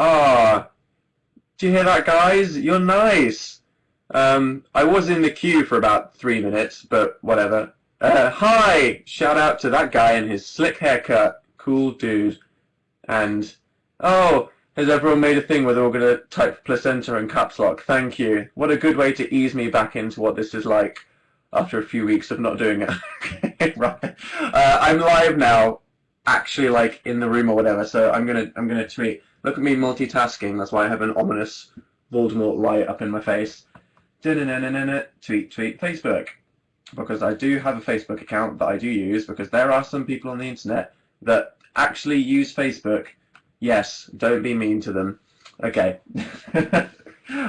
Ah, do you hear that, guys? You're nice. I was in the queue for about 3 minutes, but whatever. Hi! Shout out to that guy and his slick haircut. Cool dude. And, oh, has everyone made a thing where they're all going to type placenta and caps lock? Thank you. What a good way to ease me back into what this is like after a few weeks of not doing it. Okay, right. I'm live now, actually, like, in the room or whatever, so I'm gonna tweet. Look at me multitasking, that's why I have an ominous Voldemort light up in my face. Tweet, Facebook. Because I do have a Facebook account that I do use, because there are some people on the internet that actually use Facebook. Yes, don't be mean to them. Okay.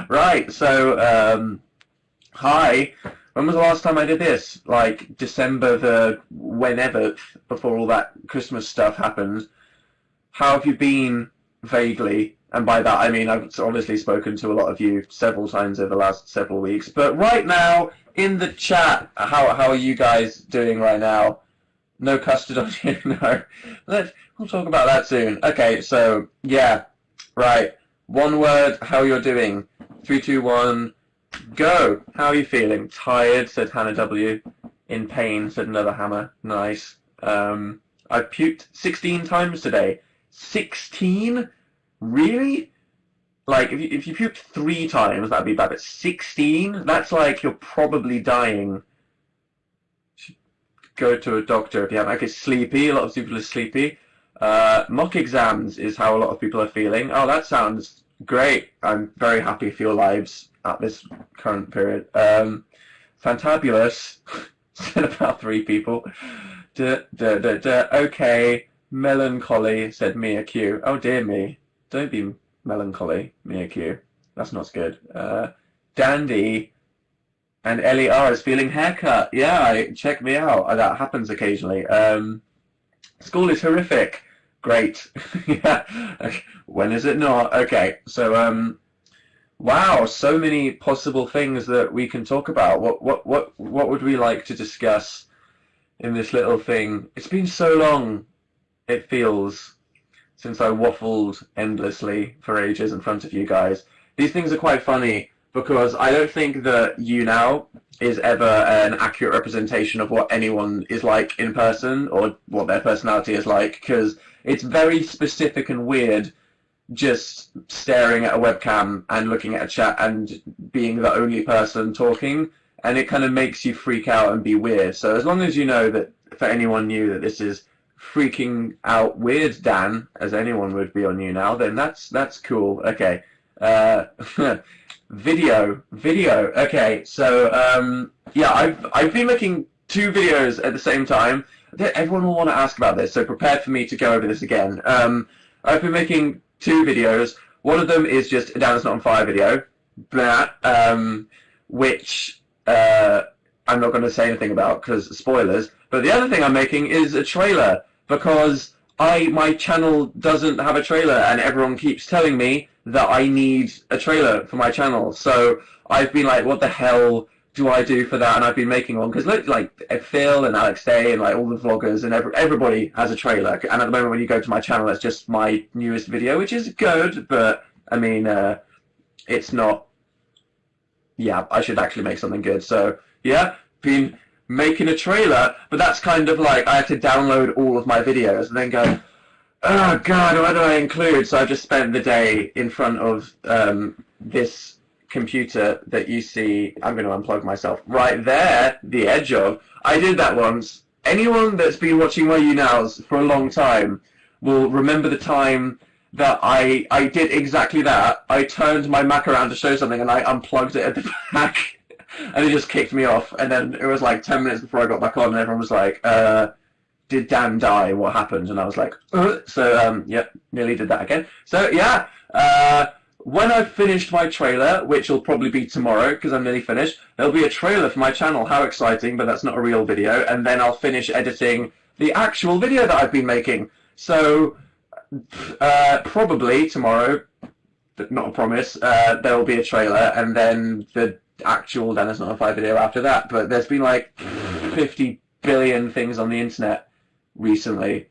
Right, so, hi. When was the last time I did this? Like, December the whenever, before all that Christmas stuff happened. How have you been, vaguely? And by that I mean I've obviously spoken to a lot of you several times over the last several weeks. But right now, in the chat, how are you guys doing right now? No custard on you, no. We'll talk about that soon. Okay, so, yeah, right. One word, how you're doing. 3, 2, 1, go. How are you feeling? Tired, said Hannah W. In pain, said another Hammer. Nice. I puked 16 times today. 16? Really? Like, if you puked 3 times, that'd be bad, but 16? That's like you're probably dying. Go to a doctor if you haven't. Okay, sleepy. A lot of people are sleepy. Mock exams is how a lot of people are feeling. Oh, that sounds great. I'm very happy for your lives at this current period. Fantabulous, said about 3 people. Okay, melancholy, said Mia Q. Oh dear me, don't be melancholy, Mia Q. That's not good. Dandy and Ellie R is feeling haircut. Yeah, check me out. That happens occasionally. School is horrific. Great. Yeah. When is it not? Okay, so wow, so many possible things that we can talk about. What would we like to discuss in this little thing? It's been so long, it feels, since I waffled endlessly for ages in front of you guys. These things are quite funny because I don't think that YouNow is ever an accurate representation of what anyone is like in person or what their personality is like, because it's very specific and weird just staring at a webcam and looking at a chat and being the only person talking, and it kind of makes you freak out and be weird. So as long as you know that, for anyone new, that this is freaking out weird Dan, as anyone would be on YouNow, then that's cool. Okay. Video. Okay, so yeah, I've been making 2 videos at the same time. Everyone will want to ask about this, so prepare for me to go over this again. I've been making 2 videos. One of them is just a Dan is not on fire video, which I'm not going to say anything about because spoilers. But the other thing I'm making is a trailer because my channel doesn't have a trailer, and everyone keeps telling me that I need a trailer for my channel. So I've been like, what the hell do I do for that? And I've been making one because like Phil and Alex Day and like all the vloggers and everybody has a trailer. And at the moment when you go to my channel, it's just my newest video, which is good, but I mean, it's not. Yeah, I should actually make something good. So yeah, been making a trailer, but that's kind of like I have to download all of my videos and then go, oh god, what do I include? So I've just spent the day in front of this computer that you see. I'm going to unplug myself right there, the edge of. I did that once. Anyone that's been watching my YouNows for a long time will remember the time that I did exactly that. I turned my Mac around to show something and I unplugged it at the back and it just kicked me off. And then it was like 10 minutes before I got back on and everyone was like, did Dan die? What happened? And I was like, so, yep, nearly did that again. So, yeah, when I've finished my trailer, which will probably be tomorrow because I'm nearly finished, there'll be a trailer for my channel. How exciting, but that's not a real video. And then I'll finish editing the actual video that I've been making. So, probably tomorrow, not a promise, there will be a trailer, and then the actual Dan is not on fire video after that. But there's been like 50 billion things on the internet recently.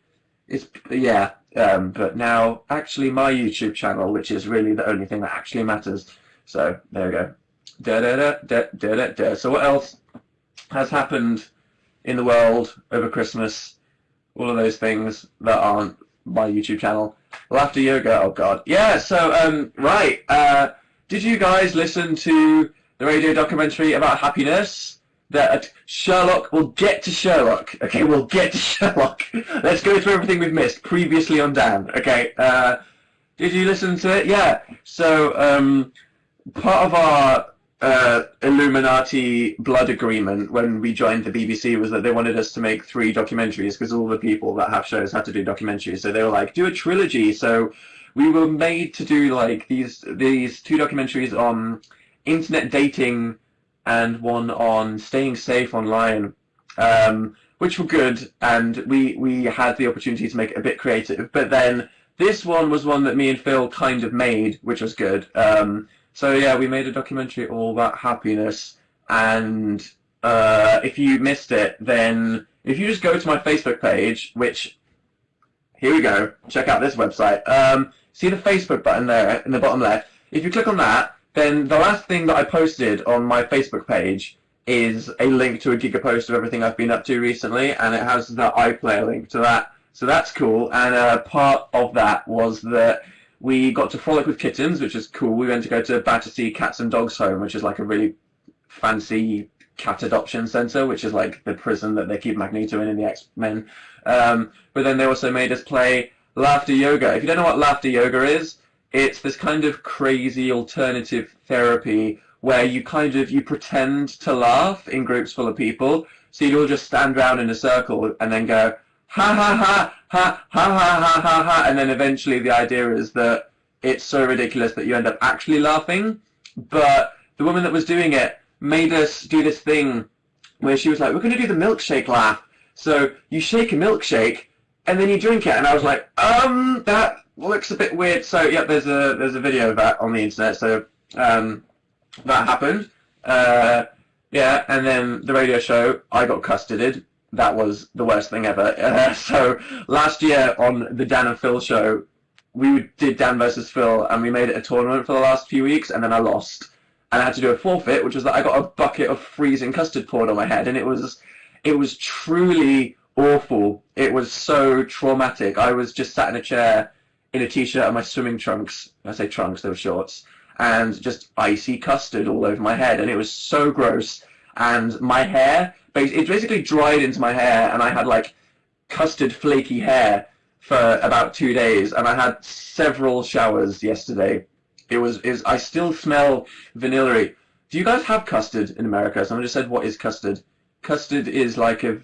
Yeah, But now, actually, my YouTube channel, which is really the only thing that actually matters. So there we go. Da da da da da da da. So what else has happened in the world over Christmas? All of those things that aren't my YouTube channel. Laughter yoga. Oh God. Yeah. So right. Did you guys listen to the radio documentary about happiness? That Sherlock, we'll get to Sherlock. Okay, we'll get to Sherlock. Let's go through everything we've missed previously on Dan. Okay, did you listen to it? Yeah. So, part of our Illuminati blood agreement when we joined the BBC was that they wanted us to make 3 documentaries because all the people that have shows had to do documentaries. So they were like, do a trilogy. So we were made to do like these 2 documentaries on internet dating and one on staying safe online, which were good, and we had the opportunity to make it a bit creative. But then this one was one that me and Phil kind of made, which was good. So yeah, we made a documentary all about happiness, and if you missed it, then if you just go to my Facebook page, which, here we go, check out this website. See the Facebook button there in the bottom left? If you click on that, then the last thing that I posted on my Facebook page is a link to a gigapost of everything I've been up to recently, and it has the iPlayer link to that. So that's cool, and part of that was that we got to frolic with kittens, which is cool. We went to go to Battersea Cats and Dogs Home, which is like a really fancy cat adoption centre, which is like the prison that they keep Magneto in the X-Men. But then they also made us play laughter yoga. If you don't know what laughter yoga is, it's this kind of crazy alternative therapy where you pretend to laugh in groups full of people. So you'll just stand around in a circle and then go, ha ha ha, ha ha ha ha ha ha, and then eventually the idea is that it's so ridiculous that you end up actually laughing. But the woman that was doing it made us do this thing where she was like, we're going to do the milkshake laugh. So you shake a milkshake and then you drink it, and I was like, that looks a bit weird. So yeah, there's a video of that on the internet. So that happened. Yeah, and then the radio show, I got custarded. That was the worst thing ever. So last year on the Dan and Phil show, we did Dan versus Phil, and we made it a tournament for the last few weeks, and then I lost, and I had to do a forfeit, which was that I got a bucket of freezing custard poured on my head, and it was truly awful. It was so traumatic. I was just sat in a chair in a t-shirt and my swimming trunks. I say trunks, they were shorts, and just icy custard all over my head, and it was so gross. And my hair, it basically dried into my hair, and I had like custard flaky hair for about 2 days, and I had several showers yesterday. I still smell vanilla-y. Do you guys have custard in America? Someone just said, what is custard? Custard is like a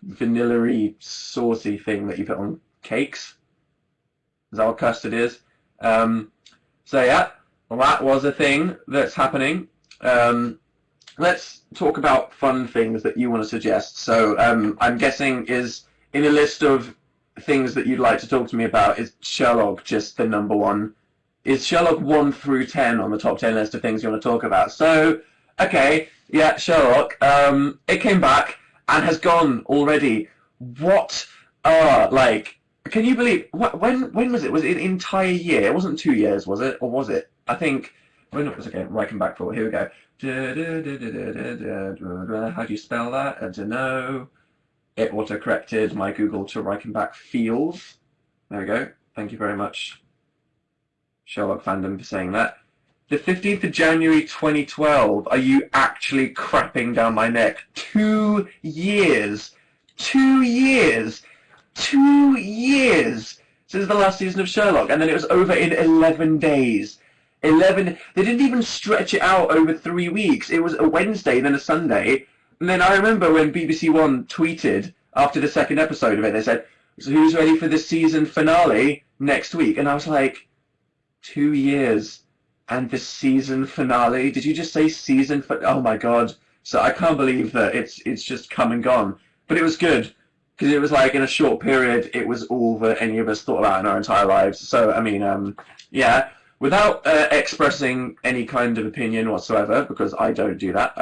vanilla-y, saucy thing that you put on cakes. Is that what custard is? So yeah, well, that was a thing that's happening. Let's talk about fun things that you want to suggest. So I'm guessing is in a list of things that you'd like to talk to me about, is Sherlock just the number one? Is Sherlock 1 through 10 on the top 10 list of things you want to talk about? So, okay, yeah, Sherlock. It came back and has gone already. What can you believe, when was it? Was it an entire year? It wasn't 2 years, was it? Or was it? I think, when it was, okay, right back for it. Here we go. How do you spell that? I don't know. It auto-corrected my Google to Reichenbach feels. There we go. Thank you very much, Sherlock fandom, for saying that. The 15th of January 2012. Are you actually crapping down my neck? 2 years. 2 years. 2 years since the last season of Sherlock, and then it was over in 11 days. 11. They didn't even stretch it out over 3 weeks. It was a Wednesday, then a Sunday. And then I remember when BBC One tweeted after the second episode of it, they said, so who's ready for the season finale next week? And I was like, 2 years and the season finale? Did you just say season oh my God. So I can't believe that it's just come and gone. But it was good, because it was like in a short period, it was all that any of us thought about in our entire lives. So, I mean, yeah. Without expressing any kind of opinion whatsoever, because I don't do that,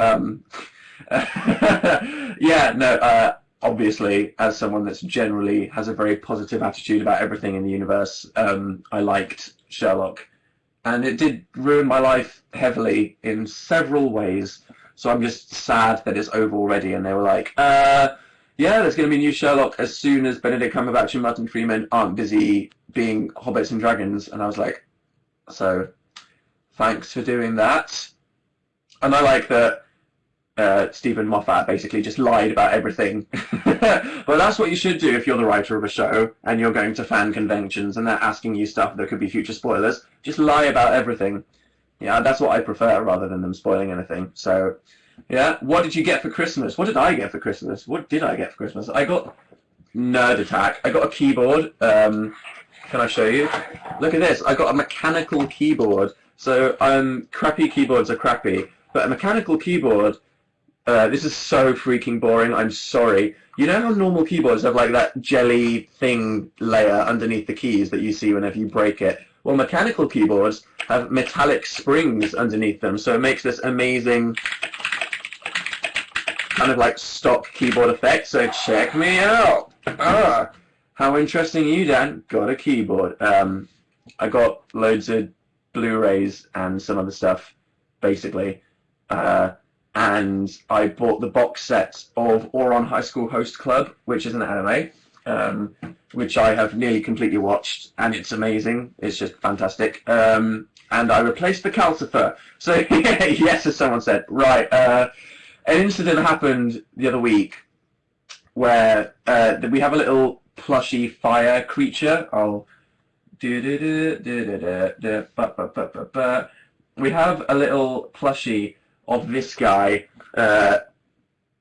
yeah, no, obviously, as someone that's generally has a very positive attitude about everything in the universe, I liked Sherlock. And it did ruin my life heavily in several ways. So I'm just sad that it's over already. And they were like, yeah, there's going to be a new Sherlock as soon as Benedict Cumberbatch and Martin Freeman aren't busy being hobbits and dragons. And I was like, so thanks for doing that. And I like that Stephen Moffat basically just lied about everything. But that's what you should do if you're the writer of a show and you're going to fan conventions and they're asking you stuff that could be future spoilers. Just lie about everything. Yeah, that's what I prefer rather than them spoiling anything. So, yeah, what did you get for Christmas? What did I get for Christmas? What did I get for Christmas? I got Nerd Attack. I got a keyboard. Can I show you? Look at this. I got a mechanical keyboard. So, crappy keyboards are crappy, but a mechanical keyboard. This is so freaking boring, I'm sorry. You know how normal keyboards have like that jelly thing layer underneath the keys that you see whenever you break it? Well, mechanical keyboards have metallic springs underneath them, so it makes this amazing kind of like stock keyboard effect, so check me out! How interesting are you, Dan? Got a keyboard. I got loads of Blu-rays and some other stuff, basically. And I bought the box set of Ouran High School Host Club, which is an anime, which I have nearly completely watched, and it's amazing. It's just fantastic. And I replaced the calcifer. So, yes, as someone said. Right, an incident happened the other week where we have a little plushy fire creature. We have a little plushie of this guy, oh,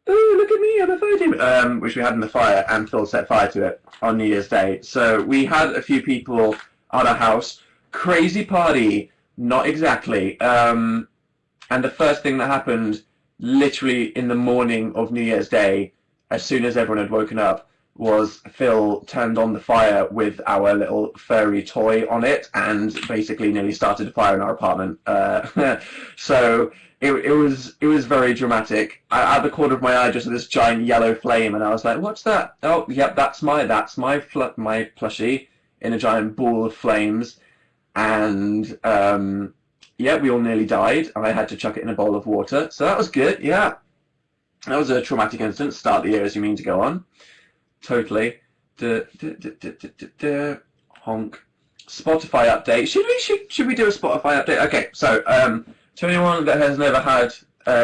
look at me, I'm a fire demon, which we had in the fire, and Phil set fire to it on New Year's Day. So we had a few people at our house. Crazy party, not exactly. And the first thing that happened, literally in the morning of New Year's Day, as soon as everyone had woken up, was Phil turned on the fire with our little furry toy on it, and basically nearly started a fire in our apartment. So it was very dramatic. At the corner of my eye, just this giant yellow flame, and I was like, "What's that?" Oh, yep, that's my plushie in a giant ball of flames, and yeah, we all nearly died. I had to chuck it in a bowl of water, so that was good. Yeah, that was a traumatic incident. Start the year as you mean to go on. Totally. Honk. Spotify update. Should we do a Spotify update? Okay, so to anyone that has never had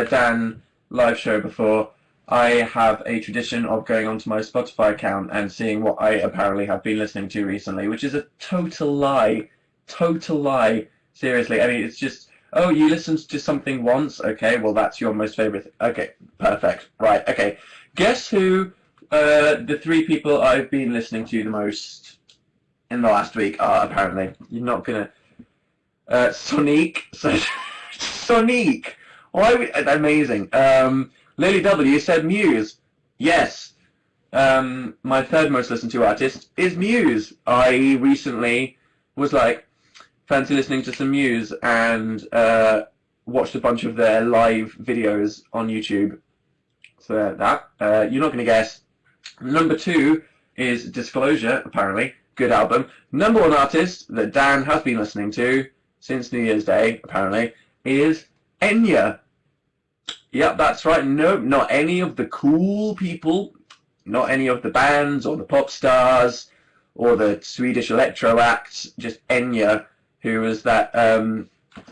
Dan live show before, I have a tradition of going onto my Spotify account and seeing what I apparently have been listening to recently, which is a total lie. Total lie. Seriously, I mean, it's just, oh, you listened to something once? Okay, well, that's your most favorite. Okay, perfect. Right, okay. Guess who the three people I've been listening to the most in the last week are, apparently. You're not going to... Sonic. Sonic! Why? Amazing. Lily W. said Muse. Yes. My third most listened to artist is Muse. I recently was like, fancy listening to some Muse, and watched a bunch of their live videos on YouTube. So that. You're not going to guess. Number 2 is Disclosure, apparently. Good album. Number 1 artist that Dan has been listening to since New Year's Day, apparently, is Enya. Yep, that's right. No, not any of the cool people, not any of the bands or the pop stars or the Swedish electro acts, just Enya, who is that,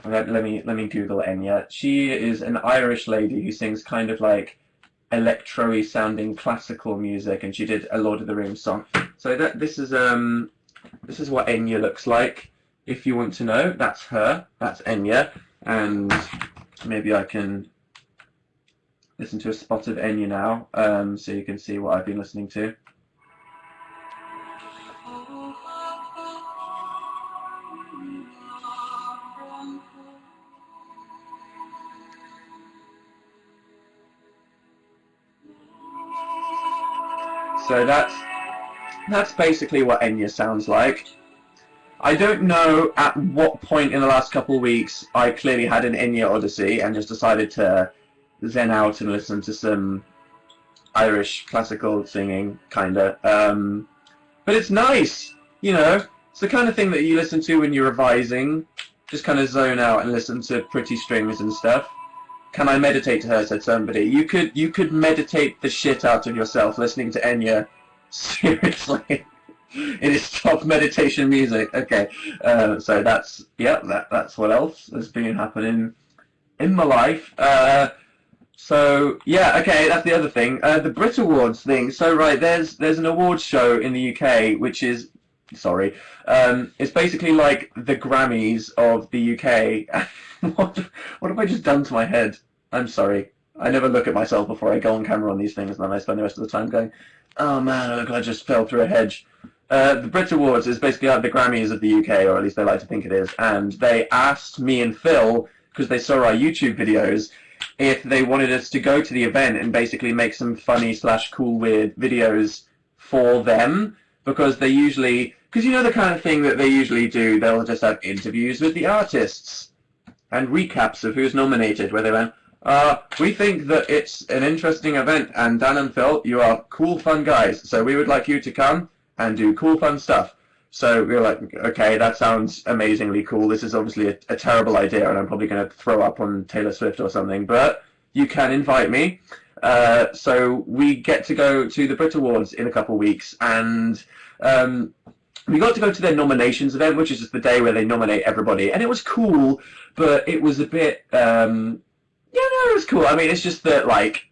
let me Google Enya. She is an Irish lady who sings kind of like electro-y sounding classical music, and she did a Lord of the Rings song. So this is what Enya looks like. If you want to know, that's her. That's Enya, and maybe I can listen to a spot of Enya now, so you can see what I've been listening to. So that's basically what Enya sounds like. I don't know at what point in the last couple of weeks I clearly had an Enya odyssey and just decided to zen out and listen to some Irish classical singing, kinda. But it's nice, you know. It's the kind of thing that you listen to when you're revising. Just kind of zone out and listen to pretty strings and stuff. Can I meditate to her? Said somebody. You could meditate the shit out of yourself listening to Enya. Seriously. It is top meditation music. Okay, so that's that's what else has been happening in my life. So yeah, okay, that's the other thing. The Brit Awards thing. So right, there's an awards show in the UK which is it's basically like the Grammys of the UK. what have I just done to my head? I'm sorry. I never look at myself before I go on camera on these things, and then I spend the rest of the time going, "Oh man, look, I just fell through a hedge." The Brit Awards is basically like the Grammys of the UK, or at least they like to think it is. And they asked me and Phil, because they saw our YouTube videos, if they wanted us to go to the event and basically make some funny / cool weird videos for them, because they usually, because you know the kind of thing that they usually do, they'll just have interviews with the artists and recaps of who's nominated, where they went, we think that it's an interesting event, and Dan and Phil, you are cool, fun guys, so we would like you to come and do cool, fun stuff. So we were like, okay, that sounds amazingly cool. This is obviously a terrible idea, and I'm probably going to throw up on Taylor Swift or something, but you can invite me. So we get to go to the Brit Awards in a couple of weeks, and we got to go to their nominations event, which is just the day where they nominate everybody, and it was cool, but it was a bit, it was cool. I mean, it's just that, like,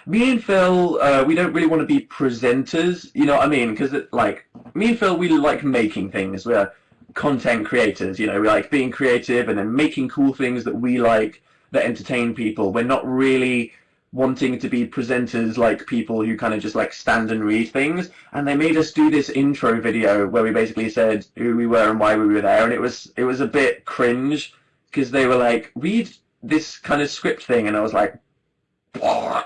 me and Phil, we don't really want to be presenters, you know what I mean? Because, like, me and Phil, we like making things. We're content creators, you know? We like being creative and then making cool things that we like, that entertain people. We're not really wanting to be presenters like people who kind of just, like, stand and read things. And they made us do this intro video where we basically said who we were and why we were there. And it was a bit cringe because they were like, read this kind of script thing. And I was like,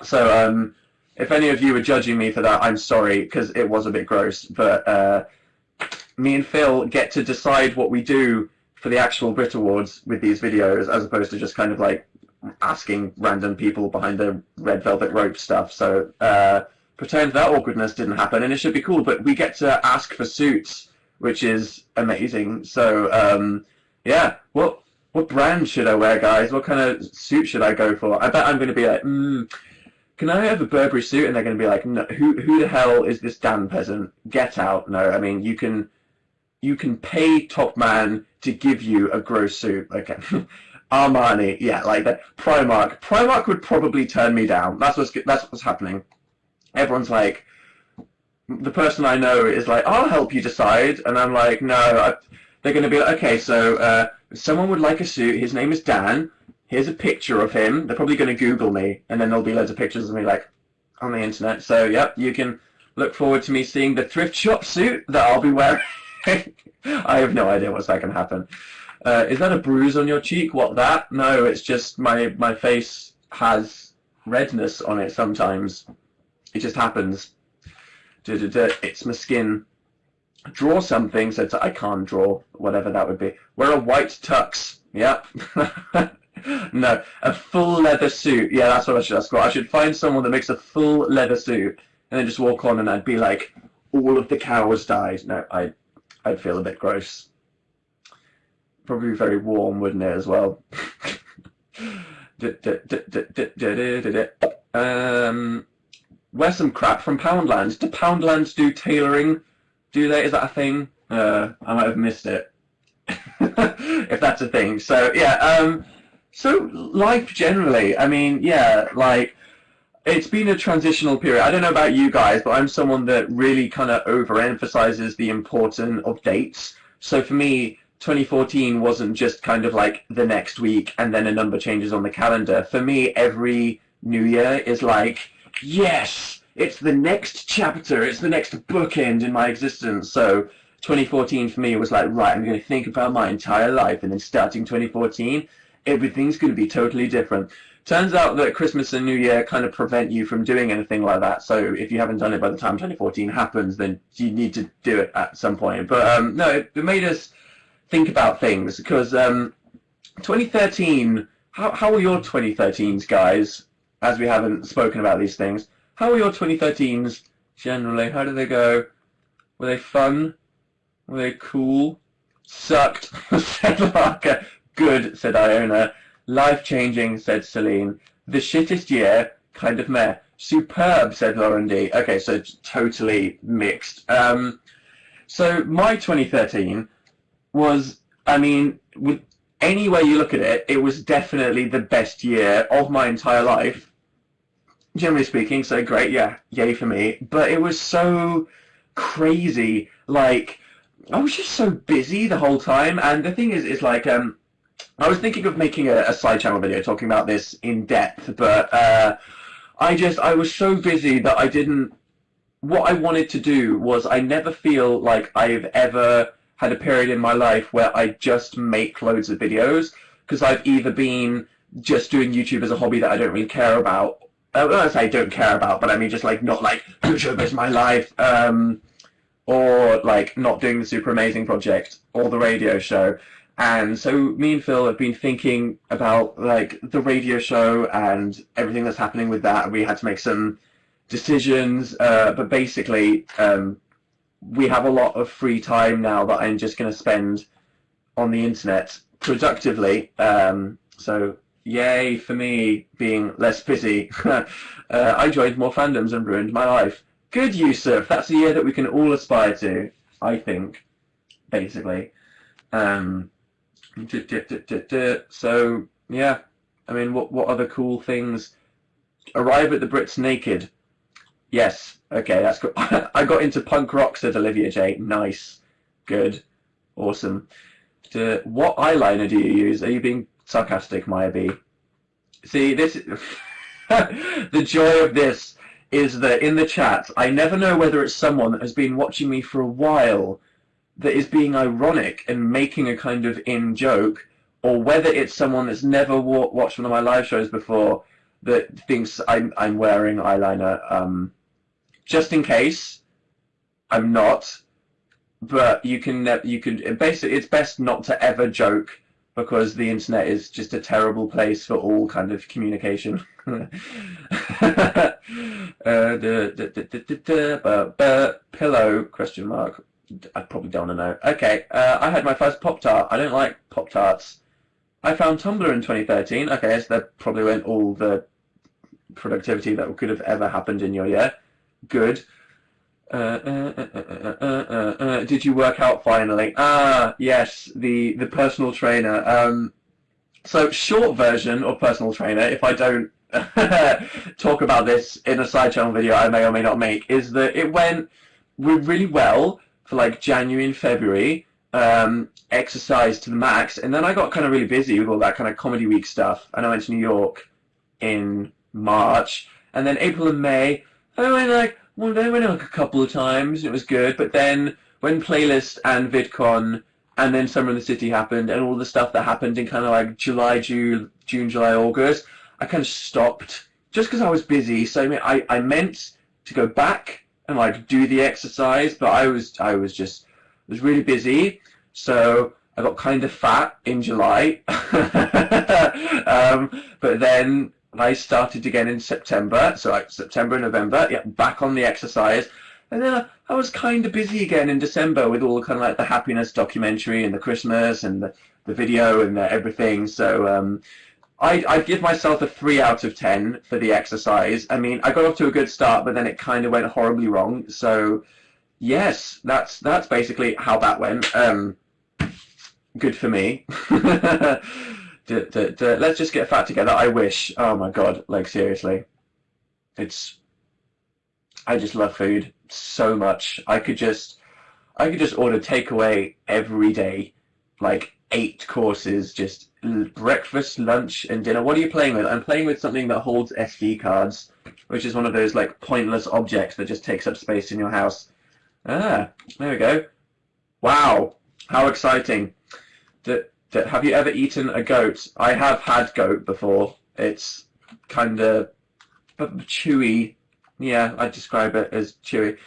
so if any of you were judging me for that, I'm sorry, because it was a bit gross. But me and Phil get to decide what we do for the actual Brit Awards with these videos, as opposed to just kind of like asking random people behind the red velvet rope stuff. So pretend that awkwardness didn't happen, and it should be cool. But we get to ask for suits, which is amazing. So yeah, what brand should I wear, guys? What kind of suit should I go for? I bet I'm going to be like, can I have a Burberry suit? And they're going to be like, no, who the hell is this Dan peasant? Get out. No, I mean, you can pay Top Man to give you a gross suit. Okay. Armani, yeah, like that. Primark would probably turn me down. That's what's happening. Everyone's like, the person I know is like, I'll help you decide. And I'm like, no, they're going to be like, okay, so someone would like a suit. His name is Dan. Here's a picture of him. They're probably going to Google me, and then there'll be loads of pictures of me like on the internet. So, yep, you can look forward to me seeing the thrift shop suit that I'll be wearing. I have no idea what's that going to happen. Is that a bruise on your cheek? What, that? No, it's just my face has redness on it sometimes. It just happens. It's my skin. Draw something, so I can't draw, whatever that would be. Wear a white tux. Yep. No, a full leather suit. Yeah, that's what I should ask for. I should find someone that makes a full leather suit and then just walk on and I'd be like, all of the cows died. No, I'd feel a bit gross. Probably very warm, wouldn't it, as well? Wear some crap from Poundland. Do Poundland do tailoring? Do they? Is that a thing? I might have missed it. If that's a thing. So, yeah, so life generally, I mean, yeah, like, it's been a transitional period. I don't know about you guys, but I'm someone that really kind of overemphasizes the importance of dates. So for me, 2014 wasn't just kind of like the next week and then a number changes on the calendar. For me, every new year is like, yes, it's the next chapter, it's the next bookend in my existence. So 2014 for me was like, right, I'm going to think about my entire life, and then starting 2014, everything's going to be totally different. Turns out that Christmas and New Year kind of prevent you from doing anything like that. So if you haven't done it by the time 2014 happens, then you need to do it at some point. But no, it made us think about things, because 2013, how were your 2013s, guys, as we haven't spoken about these things? How were your 2013s generally? How did they go? Were they fun? Were they cool? Sucked, said Larka. Good, said Iona. Life-changing, said Celine. The shittest year, kind of meh. Superb, said Lauren D. Okay, so it's totally mixed. So my 2013 was, I mean, with any way you look at it, it was definitely the best year of my entire life. Generally speaking, so great, yeah, yay for me. But it was so crazy, like, I was just so busy the whole time, and the thing is like, I was thinking of making a side channel video talking about this in depth, but I was so busy that I didn't, what I wanted to do was, I never feel like I've ever had a period in my life where I just make loads of videos, because I've either been just doing YouTube as a hobby that I don't really care about, I say don't care about, but I mean just like not like YouTube is my life, or like not doing the Super Amazing Project or the radio show. And so me and Phil have been thinking about like the radio show and everything that's happening with that. We had to make some decisions, but basically we have a lot of free time now that I'm just going to spend on the internet productively. So yay for me being less busy. I joined more fandoms and ruined my life. Good, Yusuf. That's a year that we can all aspire to, I think, basically. So, yeah. I mean, what other cool things? Arrive at the Brits naked. Yes. Okay, that's good. I got into punk rock, said Olivia J. Nice. Good. Awesome. What eyeliner do you use? Are you being sarcastic, Maya B? See, this the joy of this is that in the chat, I never know whether it's someone that has been watching me for a while that is being ironic and making a kind of in-joke, or whether it's someone that's never watched one of my live shows before that thinks I'm wearing eyeliner. Just in case, I'm not. But you can basically, it's best not to ever joke, because the internet is just a terrible place for all kind of communication. Pillow, question mark. I probably don't want to know. Okay, I had my first Pop-Tart. I don't like Pop-Tarts. I found Tumblr in 2013. Okay, so that probably went all the productivity that could have ever happened in your year. Good. Did you work out finally? Ah, yes, the personal trainer. So short version of personal trainer, if I don't talk about this in a side channel video I may or may not make, is that it went really well for like January and February, exercise to the max, and then I got kind of really busy with all that kind of comedy week stuff, and I went to New York in March, and then April and May, I went like a couple of times, it was good, but then when Playlist and VidCon and then Summer in the City happened, and all the stuff that happened in kind of like June, July, August, I kind of stopped, just because I was busy. So I meant to go back and like do the exercise, but I was really busy, so I got kind of fat in July. But then I started again in September, so like September and November, yeah, back on the exercise. And then I was kind of busy again in December with all kind of like the happiness documentary and the Christmas and the video and everything. So I'd give myself a 3 out of 10 for the exercise. I mean, I got off to a good start, but then it kind of went horribly wrong. So yes, that's basically how that went. Good for me. Let's just get fat together. I wish. Oh my god, like seriously. I just love food so much. I could just order takeaway every day, like 8 courses, just breakfast, lunch, and dinner. What are you playing with? I'm playing with something that holds SD cards, which is one of those like pointless objects that just takes up space in your house. Ah, there we go. Wow, how exciting. Have you ever eaten a goat? I have had goat before. It's kind of chewy. Yeah, I describe it as chewy.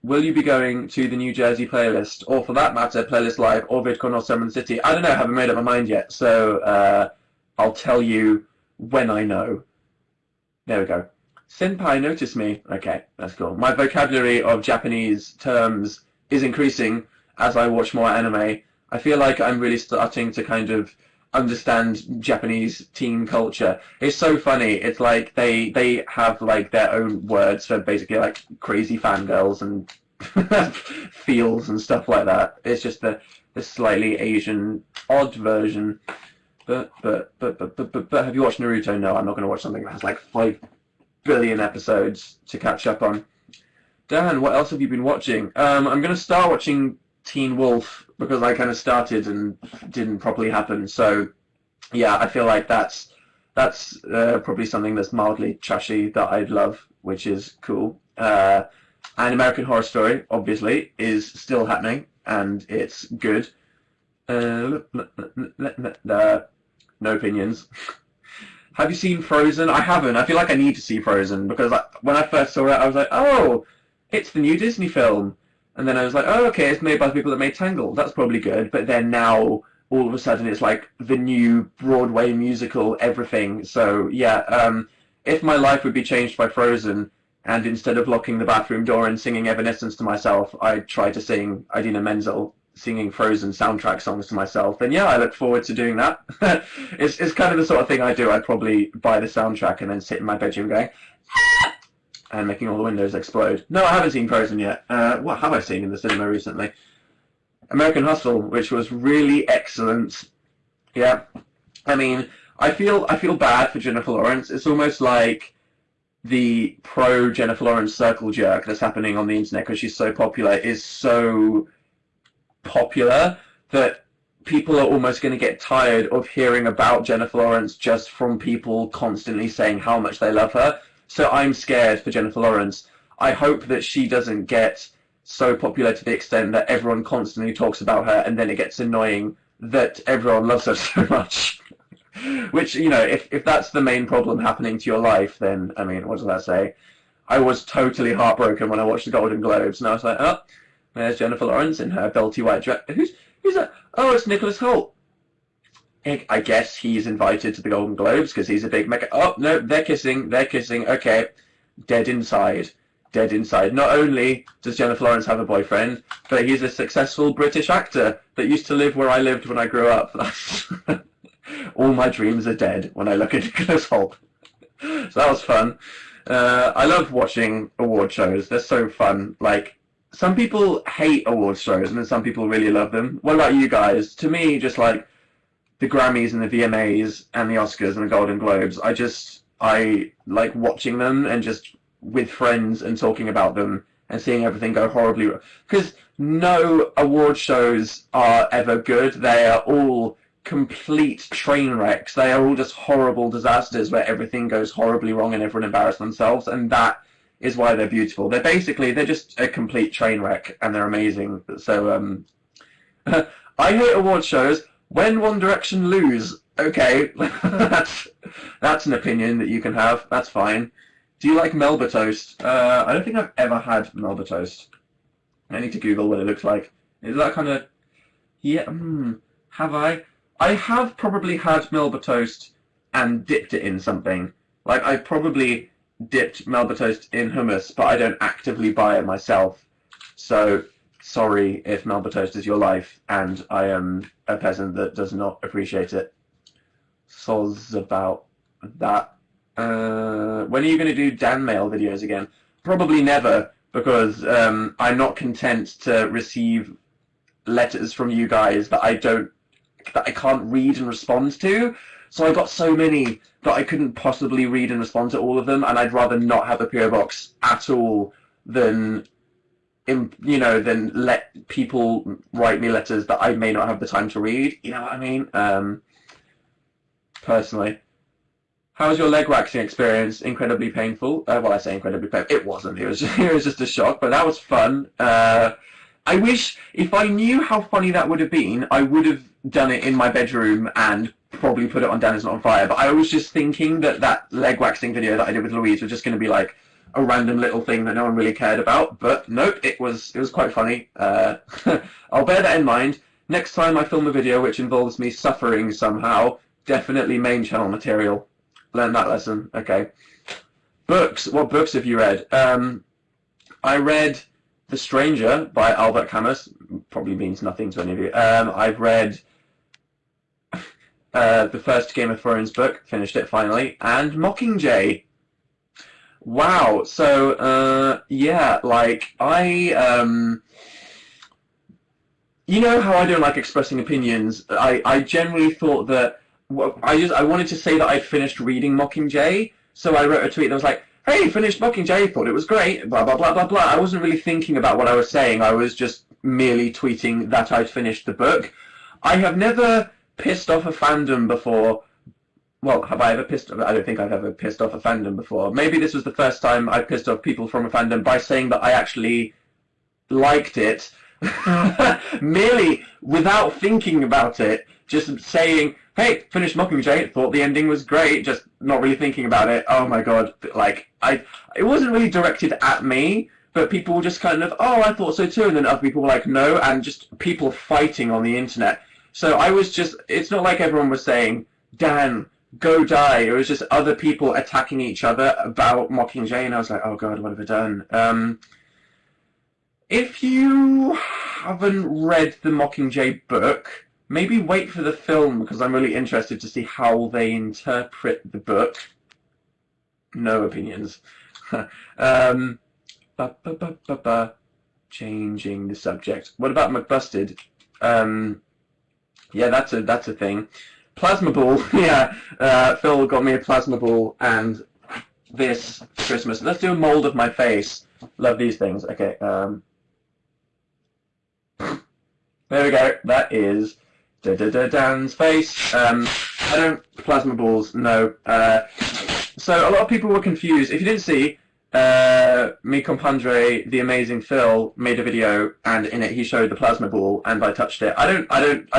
Will you be going to the New Jersey playlist, or for that matter, Playlist Live, or VidCon, or Summer in the City? I don't know, I haven't made up my mind yet, so I'll tell you when I know. There we go. Senpai, notice me. Okay, that's cool. My vocabulary of Japanese terms is increasing as I watch more anime. I feel like I'm really starting to kind of understand Japanese teen culture. It's so funny. It's like they have like their own words for basically like crazy fangirls and feels and stuff like that. It's just the slightly Asian odd version. But have you watched Naruto? No, I'm not going to watch something that has like 5 billion episodes to catch up on. Dan, what else have you been watching? I'm going to start watching Teen Wolf because I kind of started and didn't properly happen. So yeah, I feel like that's probably something that's mildly trashy that I'd love, which is cool. And American Horror Story, obviously, is still happening and it's good. No opinions. Have you seen Frozen? I haven't. I feel like I need to see Frozen because when I first saw it, I was like, oh, it's the new Disney film. And then I was like, oh, okay, it's made by the people that made Tangled. That's probably good. But then now, all of a sudden, it's like the new Broadway musical, everything. So, yeah, if my life would be changed by Frozen, and instead of locking the bathroom door and singing Evanescence to myself, I'd try to sing Idina Menzel singing Frozen soundtrack songs to myself, then yeah, I look forward to doing that. It's kind of the sort of thing I do. I'd probably buy the soundtrack and then sit in my bedroom going, ah! And making all the windows explode. No, I haven't seen Frozen yet. What have I seen in the cinema recently? American Hustle, which was really excellent. Yeah, I mean, I feel bad for Jennifer Lawrence. It's almost like the pro Jennifer Lawrence circle jerk that's happening on the internet because she's so popular is so popular that people are almost going to get tired of hearing about Jennifer Lawrence just from people constantly saying how much they love her. So I'm scared for Jennifer Lawrence. I hope that she doesn't get so popular to the extent that everyone constantly talks about her and then it gets annoying that everyone loves her so much. Which, you know, if that's the main problem happening to your life, then, I mean, what does that say? I was totally heartbroken when I watched the Golden Globes, and I was like, oh, there's Jennifer Lawrence in her belty white dress. Who's that? Oh, it's Nicholas Hoult. I guess he's invited to the Golden Globes because he's a big mega... Oh, no, they're kissing. Okay. Dead inside. Not only does Jennifer Lawrence have a boyfriend, but he's a successful British actor that used to live where I lived when I grew up. All my dreams are dead when I look at Nicholas Hoult. So that was fun. I love watching award shows. They're so fun. Like, some people hate award shows and then some people really love them. What about you guys? To me, just like the Grammys and the VMAs and the Oscars and the Golden Globes, I like watching them and just with friends and talking about them and seeing everything go horribly wrong. Because no award shows are ever good. They are all complete train wrecks. They are all just horrible disasters where everything goes horribly wrong and everyone embarrasses themselves, and that is why they're beautiful. They're just a complete train wreck and they're amazing. So I hate award shows when One Direction lose. Okay, that's an opinion that you can have. That's fine. Do you like Melba toast? I don't think I've ever had Melba toast. I need to Google what it looks like. Is that kind of... Yeah, have I? I have probably had Melba toast and dipped it in something. Like, I probably dipped Melba toast in hummus, but I don't actively buy it myself. So, sorry if Melba toast is your life, and I am a peasant that does not appreciate it. Soz about that. When are you going to do Dan Mail videos again? Probably never, because I'm not content to receive letters from you guys that I can't read and respond to. So I got so many that I couldn't possibly read and respond to all of them, and I'd rather not have a PO box at all than let people write me letters that I may not have the time to read. You know what I mean? Personally. How was your leg waxing experience? Incredibly painful. Well, I say incredibly painful. It wasn't. It was just a shock, but that was fun. I wish, if I knew how funny that would have been, I would have done it in my bedroom and probably put it on Dan Is Not On Fire. But I was just thinking that leg waxing video that I did with Louise was just going to be like a random little thing that no one really cared about. But nope, it was quite funny. I'll bear that in mind. Next time I film a video which involves me suffering somehow, definitely main channel material. Learn that lesson. Okay. Books. What books have you read? I read The Stranger by Albert Camus. Probably means nothing to any of you. I've read the first Game of Thrones book, finished it finally, and Mockingjay. Wow. So, yeah, like, you know how I don't like expressing opinions. I generally thought that, I wanted to say that I'd finished reading Mockingjay, so I wrote a tweet that was like, hey, finished Mockingjay, thought it was great, blah, blah, blah, blah, blah. I wasn't really thinking about what I was saying. I was just merely tweeting that I'd finished the book. I have never pissed off a fandom before. Well, have I ever pissed off? I don't think I've ever pissed off a fandom before. Maybe this was the first time I pissed off people from a fandom by saying that I actually liked it, merely without thinking about it, just saying, hey, finished Mockingjay, thought the ending was great, just not really thinking about it. Oh my god, like, it wasn't really directed at me, but people were just kind of, oh, I thought so too, and then other people were like, no, and just people fighting on the internet. So I was just, it's not like everyone was saying, Dan, go die. It was just other people attacking each other about Mockingjay, and I was like, oh god, what have I done? If you haven't read the Mockingjay book, maybe wait for the film, because I'm really interested to see how they interpret the book. No opinions. Changing the subject. What about McBusted? Yeah, that's a thing. Plasma ball. Yeah, Phil got me a plasma ball and this Christmas. Let's do a mold of my face. Love these things. Okay. There we go. That is Dan's face. I don't plasma balls. No. So a lot of people were confused. If you didn't see, mi compadre, the amazing Phil, made a video, and in it he showed the plasma ball, and I touched it. I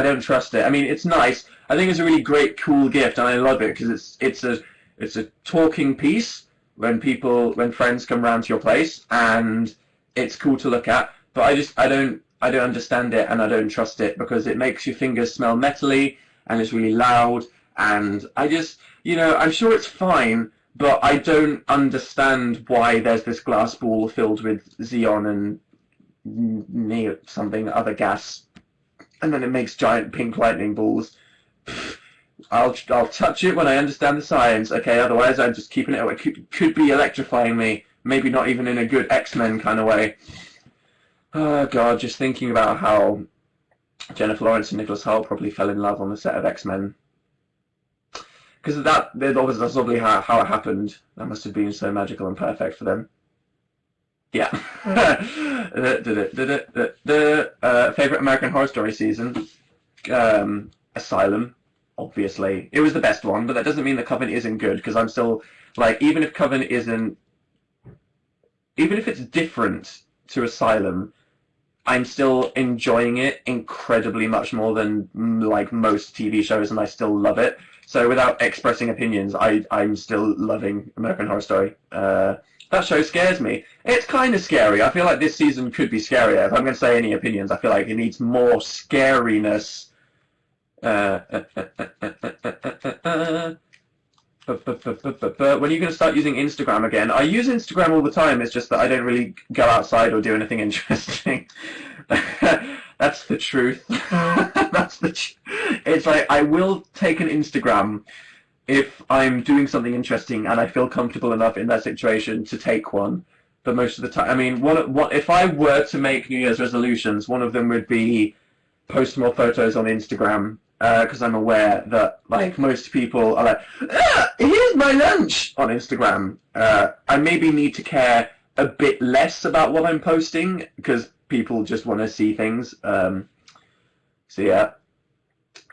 don't trust it. I mean, it's nice. I think it's a really great, cool gift, and I love it because it's a talking piece when friends come round to your place, and it's cool to look at. But I don't understand it, and I don't trust it because it makes your fingers smell metally, and it's really loud, and I just, I'm sure it's fine, but I don't understand why there's this glass ball filled with xeon and something other gas, and then it makes giant pink lightning balls. I'll touch it when I understand the science, okay? Otherwise, I'm just keeping it away. Could be electrifying me. Maybe not even in a good X-Men kind of way. Oh god, just thinking about how Jennifer Lawrence and Nicholas Hoult probably fell in love on the set of X-Men. Because that's probably how it happened. That must have been so magical and perfect for them. Yeah. Favorite American Horror Story season? Asylum, obviously. It was the best one, but that doesn't mean that Coven isn't good, because I'm still, like, even if it's different to Asylum, I'm still enjoying it incredibly much more than, like, most TV shows, and I still love it. So without expressing opinions, I'm still loving American Horror Story. That show scares me. It's kind of scary. I feel like this season could be scarier. If I'm going to say any opinions, I feel like it needs more scariness. When are you going to start using Instagram again? I use Instagram all the time. It's just that I don't really go outside or do anything interesting. That's the truth. It's like I will take an Instagram if I'm doing something interesting and I feel comfortable enough in that situation to take one. But most of the time, I mean, what if I were to make New Year's resolutions, one of them would be post more photos on Instagram. Because I'm aware that, like, most people are like, here's my lunch on Instagram. I maybe need to care a bit less about what I'm posting, because people just want to see things. So, yeah.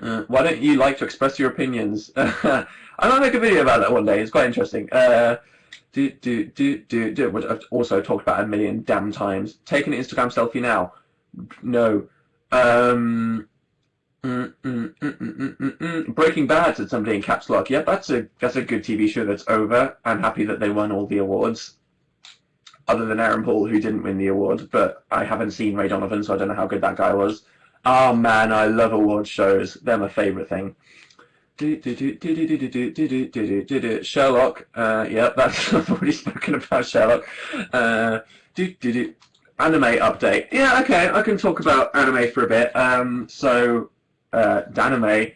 Why don't you like to express your opinions? I might make a video about that one day. It's quite interesting. Which I've also talked about a million damn times. Take an Instagram selfie now. No. Breaking Bad, said somebody in caps lock. Yep, that's a good TV show that's over. I'm happy that they won all the awards. Other than Aaron Paul, who didn't win the award, but I haven't seen Ray Donovan, so I don't know how good that guy was. Oh man, I love award shows. They're my favourite thing. Sherlock. Yep, that's I've already spoken about Sherlock. Anime update. Yeah, okay, I can talk about anime for a bit. Danime.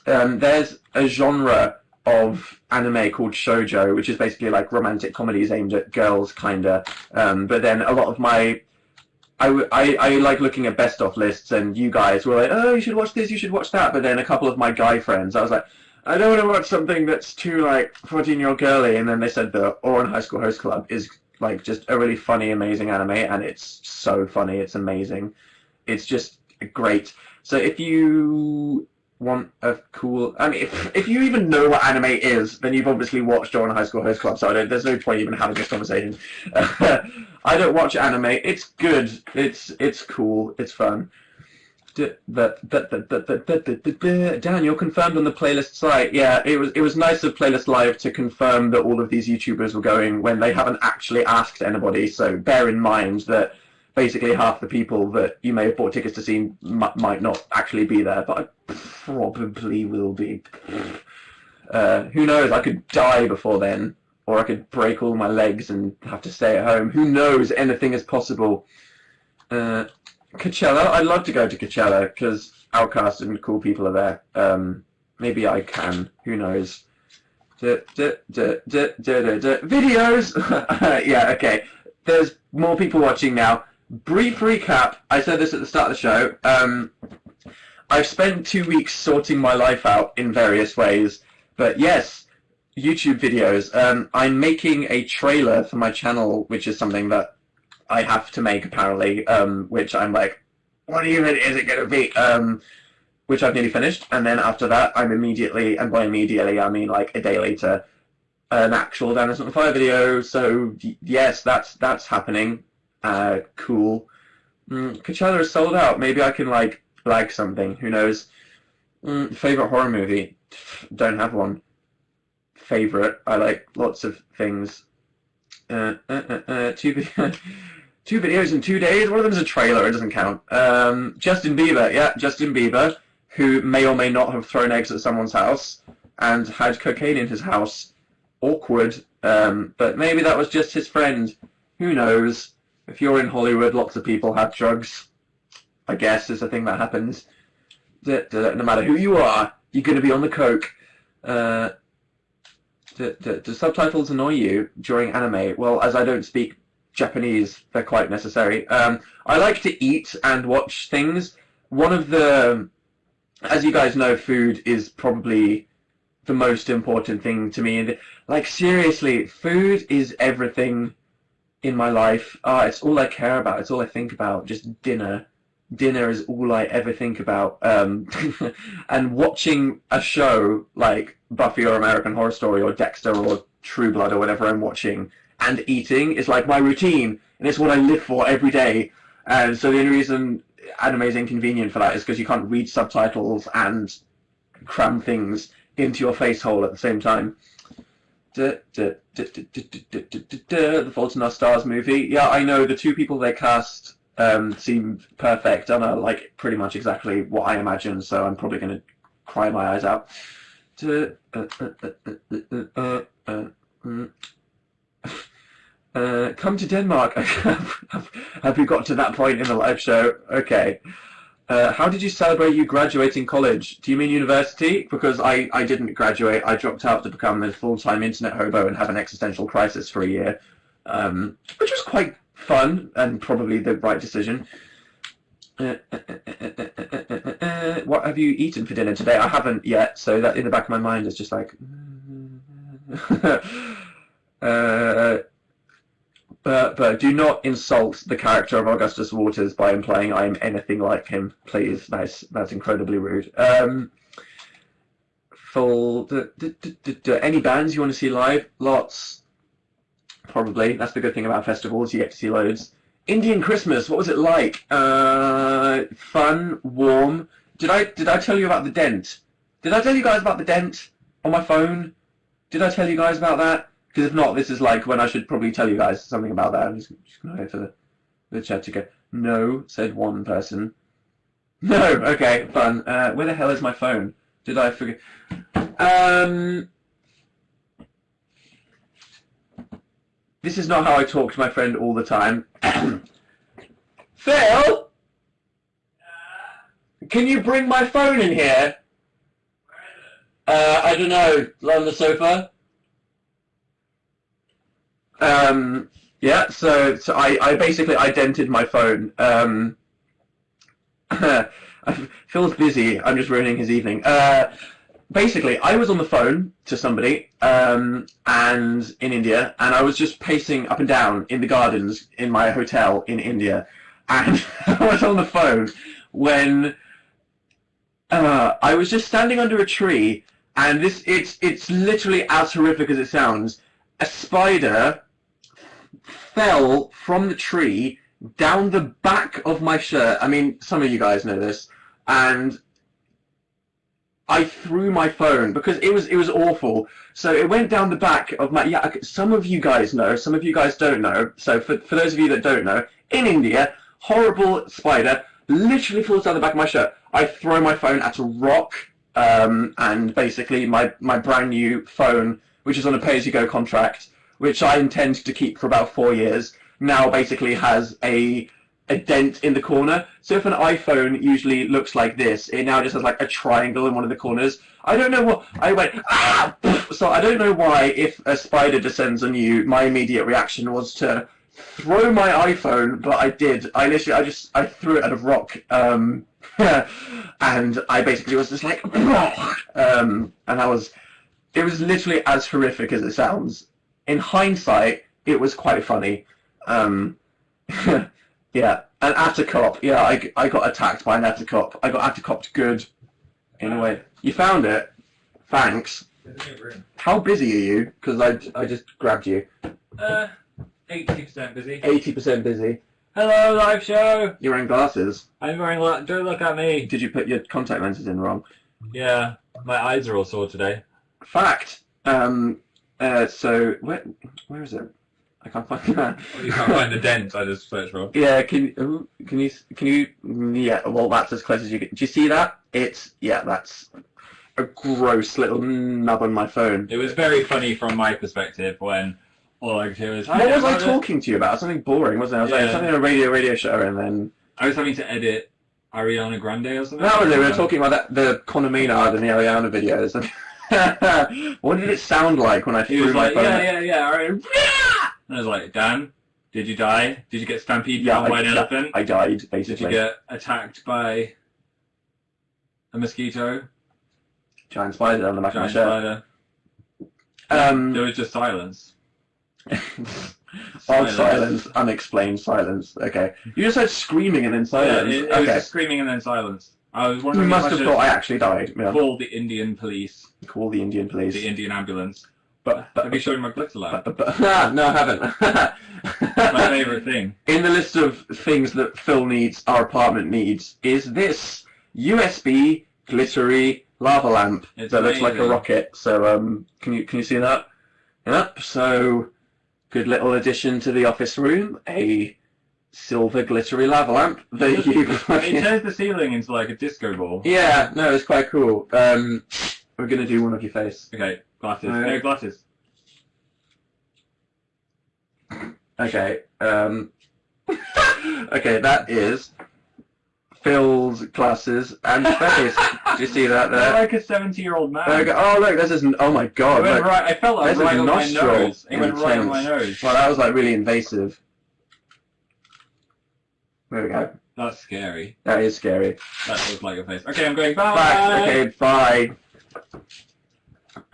There's a genre of anime called shoujo, which is basically like romantic comedies aimed at girls, kinda. But then a lot of I like looking at best of lists, and you guys were like, oh, you should watch this, you should watch that. But then a couple of my guy friends, I was like, I don't want to watch something that's too like 14-year-old girly. And then they said the Oran High School Host Club is like just a really funny, amazing anime, and it's so funny, it's amazing, it's just great. So if you want a cool, I mean, if you even know what anime is, then you've obviously watched Oran High School Host Club. So there's no point even having this conversation. I don't watch anime. It's good. It's cool. It's fun. Dan, you're confirmed on the playlist site. Yeah, it was nice of Playlist Live to confirm that all of these YouTubers were going when they haven't actually asked anybody. So bear in mind that basically half the people that you may have bought tickets to see might not actually be there, but I probably will be. Who knows? I could die before then, or I could break all my legs and have to stay at home. Who knows? Anything is possible. Coachella, I'd love to go to Coachella because Outcast and cool people are there. Maybe I can. Who knows? Videos. Yeah. Okay. There's more people watching now. Brief recap. I said this at the start of the show. I've spent 2 weeks sorting my life out in various ways, but yes, YouTube videos. I'm making a trailer for my channel, which is something that I have to make apparently, which I'm like, what even is it going to be? Which I've nearly finished, and then after that, I'm immediately, and by immediately I mean like a day later, an actual Daniels on Fire video. So yes, that's happening. Cool. Coachella is sold out. Maybe I can like flag something. Who knows? Favorite horror movie? Don't have one. Favorite? I like lots of things. Two videos in 2 days. One of them is a trailer. It doesn't count. Justin Bieber. Yeah, Justin Bieber, who may or may not have thrown eggs at someone's house and had cocaine in his house. Awkward. But maybe that was just his friend. Who knows? If you're in Hollywood, lots of people have drugs. I guess is a thing that happens. No matter who you are, you're going to be on the coke. Do subtitles annoy you during anime? Well, as I don't speak Japanese, they're quite necessary. I like to eat and watch things. One of the, as you guys know, food is probably the most important thing to me. Like, seriously, food is everything in my life. It's all I care about. It's all I think about. Just dinner. Dinner is all I ever think about. And watching a show like Buffy or American Horror Story or Dexter or True Blood or whatever I'm watching and eating is like my routine, and it's what I live for every day. And so the only reason anime is inconvenient for that is because you can't read subtitles and cram things into your face hole at the same time. The Fault in Our Stars movie. Yeah, I know the two people they cast seem perfect and are like pretty much exactly what I imagined, so I'm probably going to cry my eyes out. Come to Denmark. Have we got to that point in the live show? Okay. How did you celebrate you graduating college? Do you mean university? Because I didn't graduate. I dropped out to become a full-time internet hobo and have an existential crisis for a year, which was quite fun and probably the right decision. What have you eaten for dinner today? I haven't yet, so that in the back of my mind is just like... But do not insult the character of Augustus Waters by implying I am anything like him, please. That's incredibly rude. Any bands you want to see live? Lots. Probably. That's the good thing about festivals. You get to see loads. Indian Christmas. What was it like? Fun, warm. Did I tell you about the dent? Did I tell you guys about the dent on my phone? Did I tell you guys about that? Because if not, this is like when I should probably tell you guys something about that. I'm just going to wait for the chat to go. No, said one person. No, okay, fun. Where the hell is my phone? Did I forget? This is not how I talk to my friend all the time. Phil? Can you bring my phone in here? I don't know, on the sofa. Yeah, so I basically idented my phone. Phil's busy, I'm just ruining his evening. Basically, I was on the phone to somebody, and in India, and I was just pacing up and down in the gardens in my hotel in India, and I was on the phone when I was just standing under a tree, and it's literally as horrific as it sounds. A spider fell from the tree down the back of my shirt. I mean, some of you guys know this, and I threw my phone because it was awful. So it went down the back of my, yeah, some of you guys know, some of you guys don't know. So for those of you that don't know, in India, horrible spider literally falls down the back of my shirt. I throw my phone at a rock, and basically my brand new phone, which is on a pay-as-you-go contract, which I intend to keep for about 4 years, now basically has a dent in the corner. So if an iPhone usually looks like this, it now just has like a triangle in one of the corners. I don't know what, I went, ah! So I don't know why, if a spider descends on you, my immediate reaction was to throw my iPhone, but I did. I threw it at a rock, and I basically was just like, and it was literally as horrific as it sounds. In hindsight, it was quite funny. Yeah, an Atacop. Yeah, I got attacked by an Atacop. I got Atacopped good, in a way. You found it? Thanks. How busy are you? Because I just grabbed you. 80% busy. 80% busy. Hello, live show! You're wearing glasses. I'm wearing, don't look at me. Did you put your contact lenses in wrong? Yeah, my eyes are all sore today. Fact. So, where is it? I can't find that. Well, you can't find the dent, I just searched for. Yeah, can you, yeah, well, that's as close as you get. Do you see that? That's a gross little nub on my phone. It was very funny from my perspective when all I could hear was... What was I talking to you about? Something boring, wasn't it? I was like, something on a radio show, and then... I was having to edit Ariana Grande or something. That was it, we were talking about the Conor Maynard and the Ariana videos. What did it sound like when I threw my phone? Yeah, alright. And I was like, Dan, did you die? Did you get stampeded by an elephant? I died, basically. Did you get attacked by a mosquito? Giant spider on the back of my shirt. There was just silence. Odd silence, unexplained silence. Okay. You just heard screaming and then silence. Yeah, it was just screaming and then silence. I was wondering you must have thought I actually died. Yeah. Call the Indian police. Call the Indian police. The Indian ambulance. But have you shown my glitter lamp? No, I haven't. My favourite thing. In the list of things that Phil needs, our apartment needs, is this USB glittery lava lamp that looks like a rocket. So can you see that? Yep. So good little addition to the office room. A silver glittery lava lamp that you. It turns the ceiling into like a disco ball. Yeah. No, it's quite cool. We're gonna do one of your face. Okay. Glasses. No glasses. Okay. Okay, that is Phil's glasses and face. Do you see that there? I'm like a 70-year-old man. Oh look, this isn't. Oh my god! It went right. I felt like right on my nose. It went right on my nose. Well, that was like really invasive. There we go. That's scary. That is scary. That looks like your face. Okay, I'm going bye. Back. Okay, bye.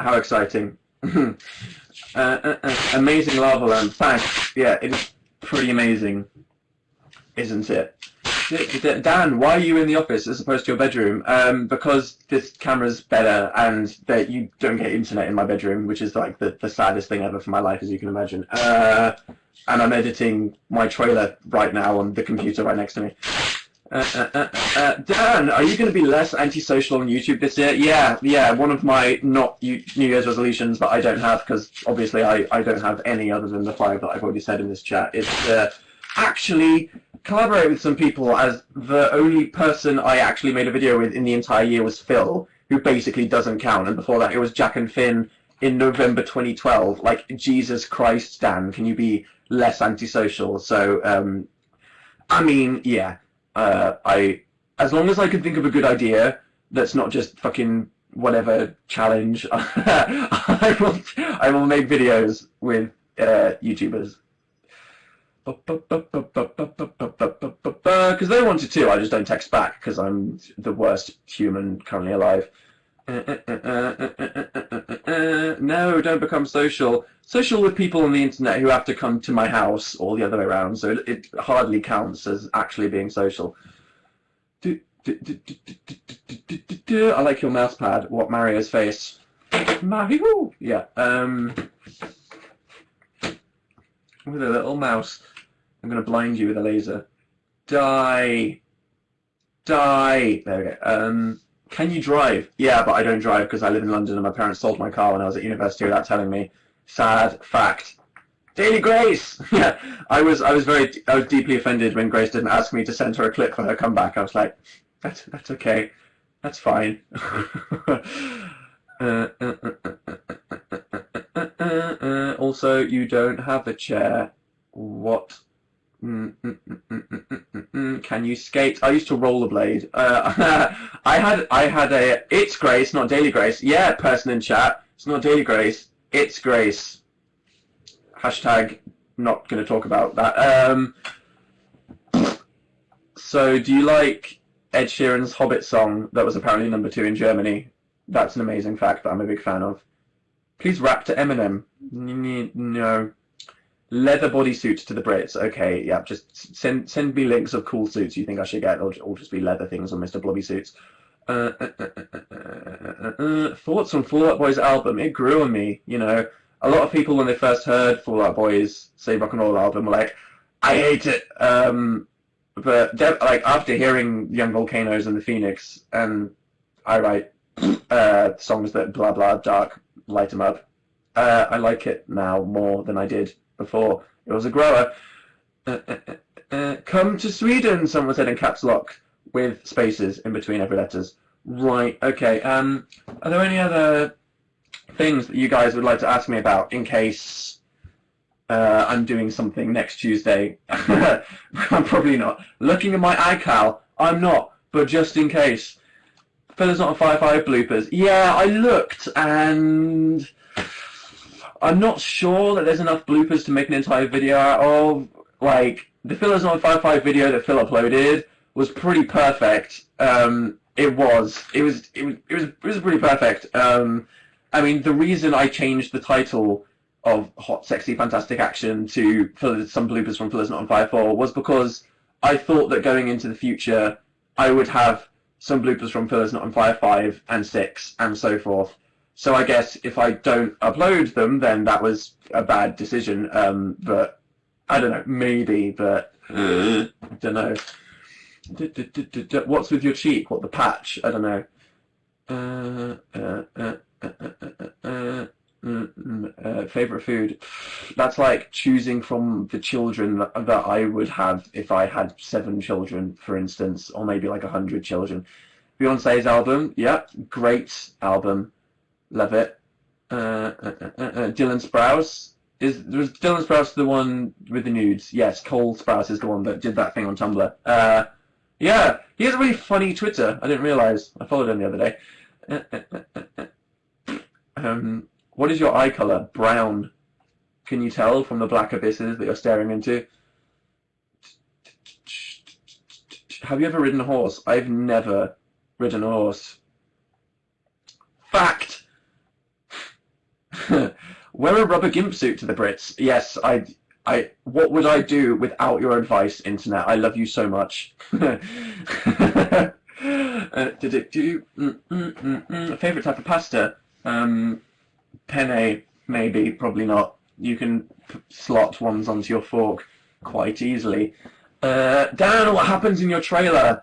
How exciting. Amazing lava lamp. Thanks. Yeah, it is pretty amazing, isn't it? Dan, why are you in the office as opposed to your bedroom? Because this camera's better and that you don't get internet in my bedroom, which is like the saddest thing ever for my life, as you can imagine. And I'm editing my trailer right now on the computer right next to me. Dan, are you going to be less antisocial on YouTube this year? Yeah, one of my not New Year's resolutions, but I don't have, because obviously I don't have any other than the 5 that I've already said in this chat, is actually collaborate with some people, as the only person I actually made a video with in the entire year was Phil. who basically doesn't count, and before that it was Jack and Finn in November 2012. Like, Jesus Christ, Dan, can you be less antisocial? So, I mean, yeah, as long as I can think of a good idea that's not just fucking whatever challenge, I will make videos with YouTubers. Because they wanted to, I just don't text back because I'm the worst human currently alive. No, don't become social. Social with people on the internet who have to come to my house or the other way around, so it hardly counts as actually being social. I like your mouse pad. What, Mario's face? Mario! Yeah, with a little mouse. I'm going to blind you with a laser. Die! Die! There we go. Can you drive? Yeah, but I don't drive because I live in London and my parents sold my car when I was at university without telling me. Sad fact. Daily Grace! Yeah, I was deeply offended when Grace didn't ask me to send her a clip for her comeback. I was like, that's okay. That's fine. Also, you don't have a chair. What? Can you skate? I used to rollerblade. I had a. It's Grace, not Daily Grace. Yeah, person in chat. It's not Daily Grace. It's Grace. Hashtag. Not going to talk about that. So, do you like Ed Sheeran's Hobbit song that was apparently number 2 in Germany? That's an amazing fact that I'm a big fan of. Please rap to Eminem. No. Leather bodysuits to the Brits. Okay, yeah, just send me links of cool suits you think I should get. They'll just be leather things on Mr. Blobby suits. Thoughts on Fall Out Boy's album? It grew on me, you know. A lot of people, when they first heard Fall Out Boy's Say Rock and Roll album, were like, I hate it. But like after hearing Young Volcanoes and The Phoenix, and I write songs that blah blah dark light 'em up, I like it now more than I did before. It was a grower. Come to Sweden, someone said in caps lock with spaces in between every letters. Right, okay. Are there any other things that you guys would like to ask me about in case I'm doing something next Tuesday? I'm probably not. Looking at my iCal, I'm not, but just in case. Fella's Not on 5-5 bloopers. Yeah, I looked and I'm not sure that there's enough bloopers to make an entire video out of. Like, the Fella's Not on 5-5 video that Phil uploaded was pretty perfect. It was pretty perfect. I mean, the reason I changed the title of Hot, Sexy, Fantastic Action to some bloopers from Fella's Not on 5-4 was because I thought that going into the future, I would have some bloopers from Fella's Not on 5-5 and 6 and so forth. So I guess if I don't upload them, then that was a bad decision. But I don't know, maybe, but I don't know. What's with your cheek? What, the patch? I don't know. Favorite food? That's like choosing from the children that I would have if I had 7 children, for instance, or maybe like 100 children. Beyonce's album, yeah, great album. Love it. Dylan Sprouse. Was Dylan Sprouse the one with the nudes? Yes, Cole Sprouse is the one that did that thing on Tumblr. Yeah, he has a really funny Twitter. I didn't realise. I followed him the other day. What is your eye colour? Brown. Can you tell from the black abysses that you're staring into? Have you ever ridden a horse? I've never ridden a horse. Fact! Wear a rubber gimp suit to the Brits. Yes, what would I do without your advice, internet? I love you so much. Favorite type of pasta? Penne, maybe, probably not. You can slot ones onto your fork quite easily. Dan, what happens in your trailer?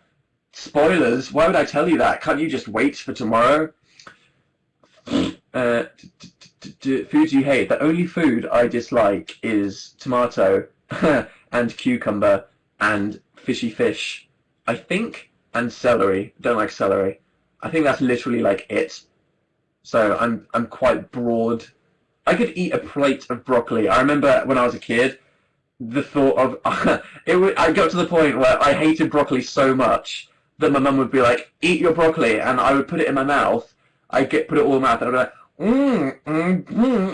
Spoilers? Why would I tell you that? Can't you just wait for tomorrow? Food you hate. The only food I dislike is tomato and cucumber and fishy fish, I think, and celery. Don't like celery. I think that's literally like it. So I'm quite broad. I could eat a plate of broccoli. I remember when I was a kid, the thought of I got to the point where I hated broccoli so much that my mum would be like, "Eat your broccoli," and I would put it in my mouth. Put it all in my mouth, and I'd be like,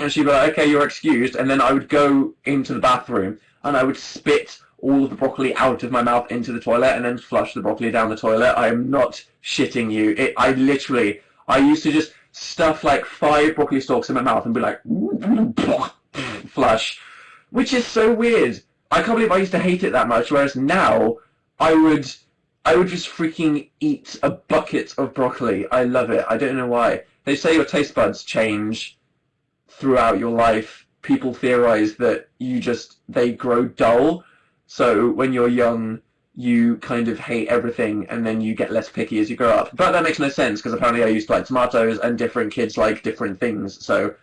and she'd be like, "Okay, you're excused." And then I would go into the bathroom and I would spit all of the broccoli out of my mouth into the toilet and then flush the broccoli down the toilet. I am not shitting you. I used to just stuff like 5 broccoli stalks in my mouth and be like, flush, which is so weird. I can't believe I used to hate it that much, whereas now I would just freaking eat a bucket of broccoli. I love it. I don't know why. They say your taste buds change throughout your life. People theorize that they grow dull. So when you're young, you kind of hate everything, and then you get less picky as you grow up. But that makes no sense, because apparently I used to like tomatoes, and different kids like different things. So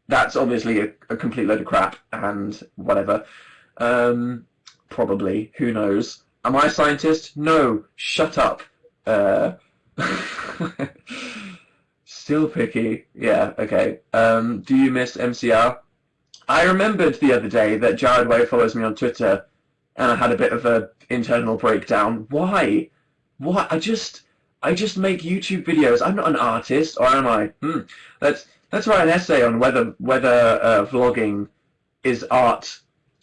that's obviously a complete load of crap, and whatever. Probably. Who knows? Am I a scientist? No. Shut up. Still picky. Yeah, okay. Do you miss MCR? I remembered the other day that Jared Way follows me on Twitter, and I had a bit of a internal breakdown. Why? What? I just make YouTube videos. I'm not an artist, or am I? Let's write an essay on whether vlogging is art.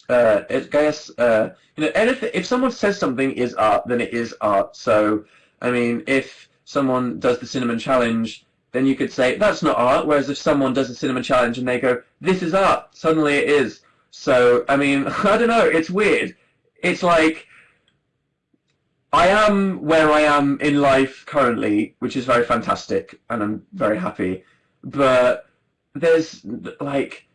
I guess anything. If someone says something is art, then it is art. So, I mean, if someone does the cinnamon challenge, then you could say that's not art. Whereas if someone does the cinnamon challenge and they go, "This is art," suddenly it is. So, I mean, I don't know. It's weird. It's like I am where I am in life currently, which is very fantastic, and I'm very happy. But there's like,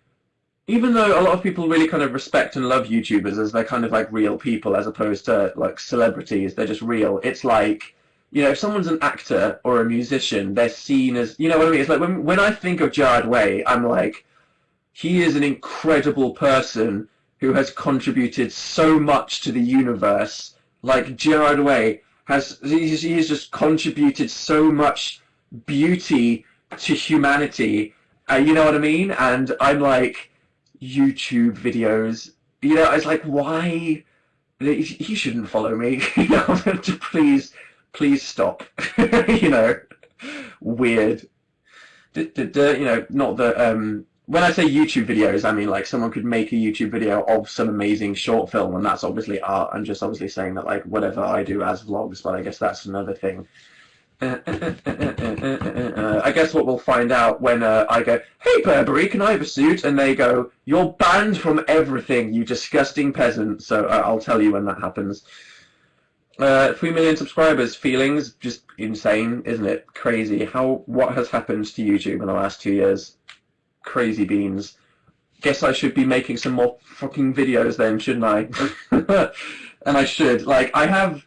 even though a lot of people really kind of respect and love YouTubers as they're kind of like real people as opposed to like celebrities, they're just real. It's like, if someone's an actor or a musician, they're seen as, you know what I mean? It's like when I think of Jared Way, I'm like, he is an incredible person who has contributed so much to the universe. Like Jared Way he's just contributed so much beauty to humanity. You know what I mean? And I'm like, YouTube videos. It's like, why? He shouldn't follow me. Please stop. Weird. Not that. When I say YouTube videos, I mean like someone could make a YouTube video of some amazing short film, and that's obviously art. I'm just obviously saying that like whatever I do as vlogs, but I guess that's another thing. I guess what we'll find out when I go, "Hey Burberry, can I have a suit?" and they go, "You're banned from everything, you disgusting peasant." So I'll tell you when that happens. 3 million subscribers, feelings, just insane, isn't it? Crazy. What has happened to YouTube in the last 2 years? Crazy beans. Guess I should be making some more fucking videos then, shouldn't I? And I should. Like, I have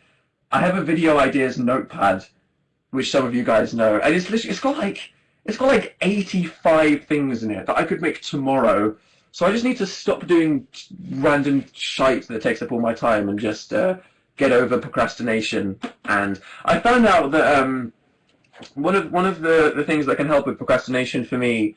a video ideas notepad, which some of you guys know, and it's got like 85 things in it that I could make tomorrow. So I just need to stop doing random shite that takes up all my time and just get over procrastination. And I found out that one of the things that can help with procrastination for me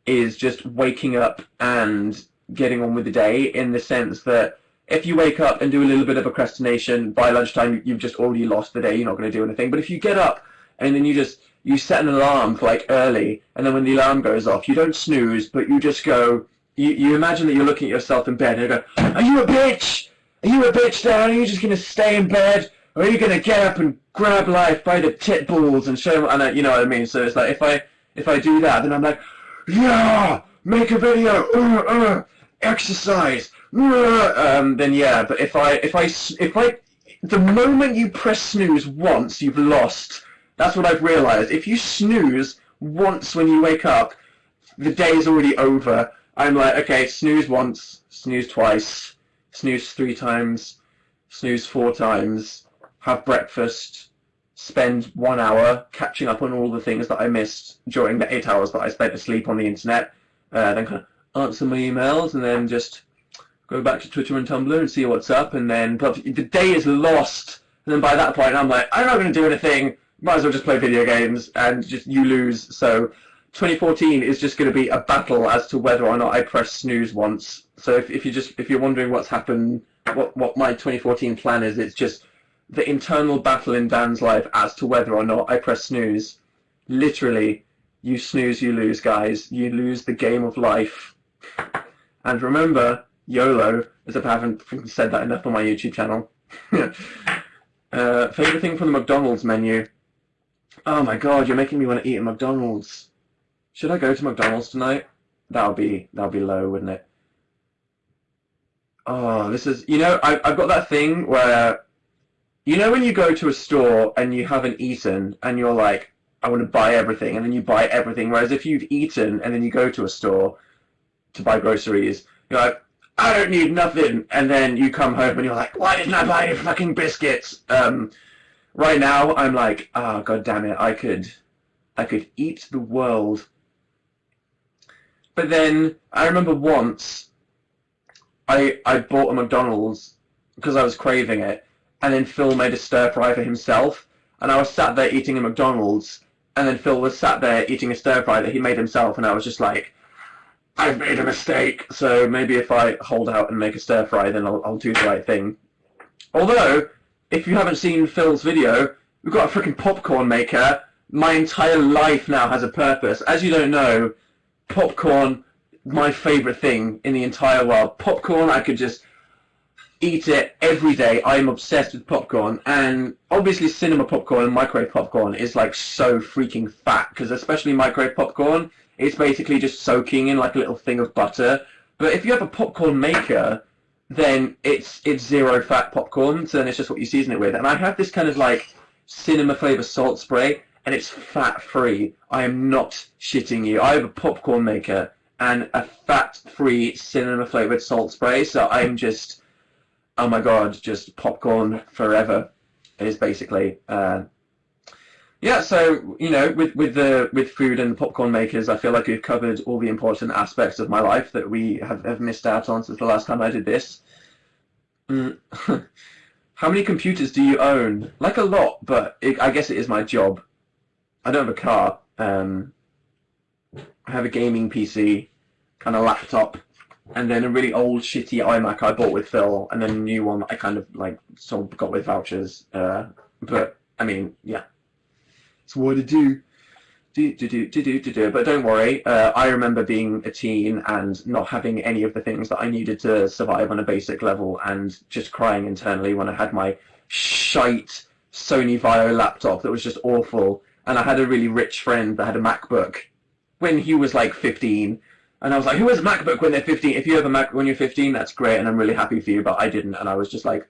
is just waking up and getting on with the day, in the sense that if you wake up and do a little bit of procrastination, by lunchtime you've just already lost the day, you're not going to do anything. But if you get up and then you set an alarm for like early, and then when the alarm goes off, you don't snooze, but you just go, you imagine that you're looking at yourself in bed and you go, "Are you a bitch? Are you a bitch now? Are you just going to stay in bed? Or are you going to get up and grab life by the tit balls and show them?" And you know what I mean? So it's like, if I do that, then I'm like, "Yeah, make a video, exercise, then yeah." But if I, the moment you press snooze once, you've lost. That's what I've realised. If you snooze once when you wake up, the day is already over. I'm like, okay, snooze once, snooze twice, snooze 3 times, snooze 4 times, have breakfast, spend 1 hour catching up on all the things that I missed during the 8 hours that I spent asleep on the internet, then kind of answer my emails, and then just go back to Twitter and Tumblr and see what's up, and then the day is lost. And then by that point, I'm like, I'm not going to do anything. might as well just play video games and just you lose. So 2014 is just going to be a battle as to whether or not I press snooze once. So if you're wondering what's happened, what my 2014 plan is, it's just the internal battle in Dan's life as to whether or not I press snooze. Literally, you snooze, you lose, guys. You lose the game of life. And remember, YOLO, as if I haven't said that enough on my YouTube channel. Favorite thing from the McDonald's menu? Oh my god, you're making me want to eat at McDonald's. Should I go to McDonald's tonight? That'll be low, wouldn't it? Oh, this is... You know, I've got that thing where... You know when you go to a store and you haven't eaten and you're like, I want to buy everything, and then you buy everything, whereas if you've eaten and then you go to a store to buy groceries, you're like, I don't need nothing, and then you come home and you're like, why didn't I buy any fucking biscuits? Right now, I'm like, oh, god damn it, I could eat the world. But then, I remember once, I bought a McDonald's because I was craving it, and then Phil made a stir fry for himself, and I was sat there eating a McDonald's, and then Phil was sat there eating a stir fry that he made himself, and I was just like, I've made a mistake, so maybe if I hold out and make a stir fry, then I'll do the right thing. Although, if you haven't seen Phil's video, we've got a freaking popcorn maker. My entire life now has a purpose. As you don't know, popcorn, my favourite thing in the entire world. Popcorn, I could just eat it every day. I'm obsessed with popcorn, and obviously cinema popcorn and microwave popcorn is like so freaking fat, because especially microwave popcorn, it's basically just soaking in like a little thing of butter. But if you have a popcorn maker, then it's zero fat popcorn, so then it's just what you season it with. And I have this kind of like cinema flavour salt spray, and it's fat free. I am not shitting you. I have a popcorn maker and a fat free cinema flavoured salt spray, so I'm just, oh my god, just popcorn forever is basically. Yeah, so you know, with food and the popcorn makers, I feel like we've covered all the important aspects of my life that we have missed out on since the last time I did this. How many computers do you own? Like a lot, but I guess it is my job. I don't have a car. I have a gaming PC, kind of laptop, and then a really old shitty iMac I bought with Phil, and then a new one that I kind of like sort of got with vouchers. But I mean, yeah, it's what to do. But don't worry, I remember being a teen and not having any of the things that I needed to survive on a basic level, and just crying internally when I had my shite Sony Vaio laptop that was just awful. And I had a really rich friend that had a MacBook when he was like 15. And I was like, who has a MacBook when they're 15? If you have a Mac when you're 15, that's great, and I'm really happy for you, but I didn't. And I was just like,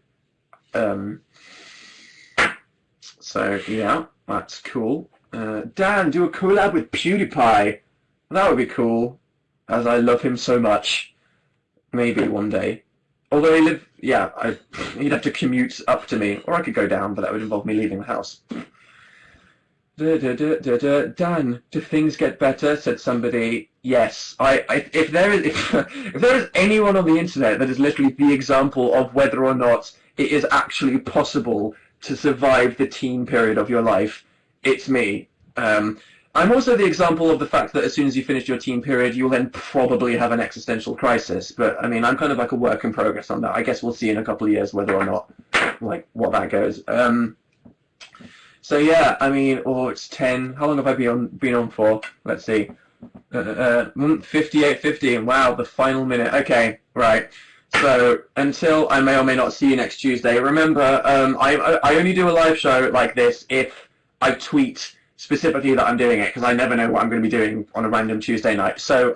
so, yeah, that's cool. Dan, do a collab with PewDiePie. That would be cool, as I love him so much. Maybe one day. Although he'd have to commute up to me, or I could go down, but that would involve me leaving the house. Dan, do things get better? Said somebody. Yes. If there is anyone on the internet that is literally the example of whether or not it is actually possible to survive the teen period of your life, it's me. I'm also the example of the fact that as soon as you finish your teen period, you'll then probably have an existential crisis. But I mean, I'm kind of like a work in progress on that. I guess we'll see in a couple of years whether or not, like, what that goes. So yeah, I mean, it's 10. How long have I been on for? Let's see. 58:50. Wow, the final minute. Okay, right. So until I may or may not see you next Tuesday, remember, I only do a live show like this if I tweet specifically that I'm doing it, because I never know what I'm going to be doing on a random Tuesday night. So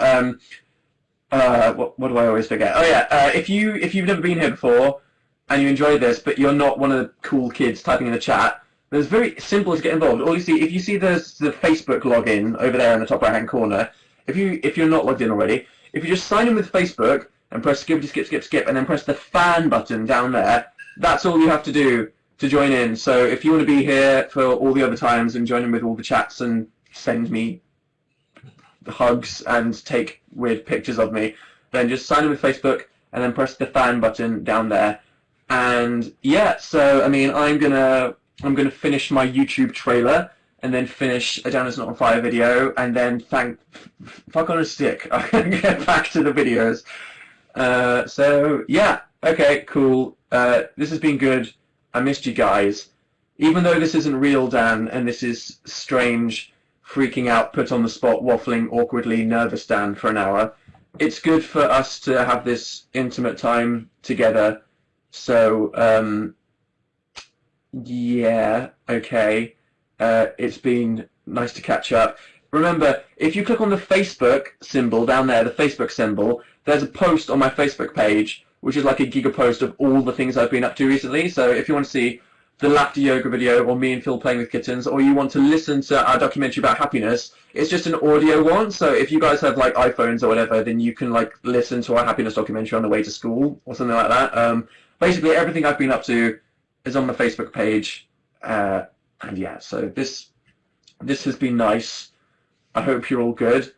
what do I always forget? Oh yeah, if you've never been here before and you enjoyed this, but you're not one of the cool kids typing in the chat, it's very simple to get involved. All you see, if you see the Facebook login over there in the top right hand corner, if you're not logged in already, if you just sign in with Facebook and press skip, and then press the fan button down there, that's all you have to do to join in. So if you want to be here for all the other times and join in with all the chats and send me hugs and take weird pictures of me, then just sign in with Facebook and then press the fan button down there. And yeah, so I mean, I'm gonna I'm going to finish my YouTube trailer, and then finish a Dan Is Not on Fire video, and then fuck on a stick. I'm going to get back to the videos. So yeah, okay, cool. This has been good. I missed you guys. Even though this isn't real Dan, and this is strange, freaking out, put on the spot, waffling, awkwardly nervous Dan for an hour, it's good for us to have this intimate time together. So, yeah, okay. It's been nice to catch up. Remember, if you click on the Facebook symbol down there, the Facebook symbol, there's a post on my Facebook page, which is like a giga post of all the things I've been up to recently. So if you want to see the laughter yoga video, or me and Phil playing with kittens, or you want to listen to our documentary about happiness, it's just an audio one. So if you guys have like iPhones or whatever, then you can like listen to our happiness documentary on the way to school or something like that. Basically, everything I've been up to is on the Facebook page. And yeah, so this has been nice. I hope you're all good.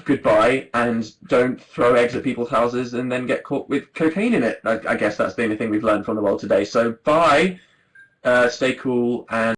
Goodbye, and don't throw eggs at people's houses and then get caught with cocaine in it. I guess that's the only thing we've learned from the world today. So bye, stay cool, and